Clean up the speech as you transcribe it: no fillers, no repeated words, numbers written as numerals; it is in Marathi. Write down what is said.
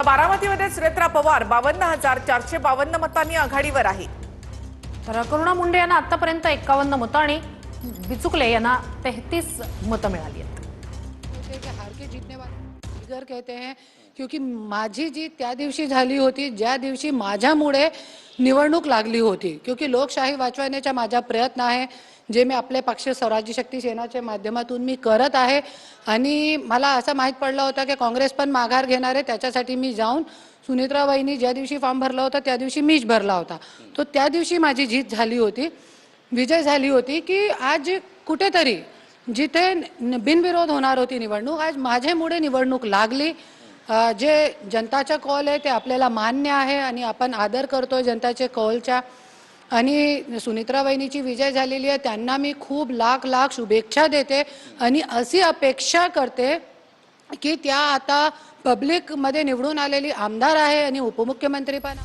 बारामतीमध्ये सुनेत्रा पवार 52,452 मतांनी आघाडीवर आहे। तर अरुणा मुंडे यांना आतापर्यंत 51 मतं आणि बिचुकले यांना 33 मतं मिळाली आहेत। हार के जीतने वाले फिगर कहते हैं क्योंकि माझी जीत त्या दिवशी झाली होती ज्या दिवशी माझ्यामुळे निवडणूक लागली होती, क्योंकि लोकशाही वाचवण्याचा माझा प्रयत्न आहे जे मी आपले पक्ष स्वराज्य शक्ती सेनाच्या माध्यमातून मी करत आहे। आणि मला असं माहीत पडलं होतं की काँग्रेस पण माघार घेणार आहे, त्याच्यासाठी मी जाऊन सुनेत्रा वहिनी ज्या दिवशी फॉर्म भरला होता त्या दिवशी मीच भरला होता। तो त्या दिवशी माझी जीत झाली होती, विजय झाली होती की आज कुठेतरी जिथे बिनविरोध होणार होती निवडणूक, आज माझ्यामुळे निवडणूक लागली। जे जनताचा कौल आहे ते आपल्याला मान्य आहे आणि आपण आदर करतोय जनताचे कौलचा। आणि सुनेत्रा वहिनीची विजय झालेली आहे, त्यांना मी खूप लाख लाख शुभेच्छा देते आणि अशी अपेक्षा करते की त्या आता पब्लिक मध्ये निवडून आलेली आमदार आहे आणि उपमुख्यमंत्री पण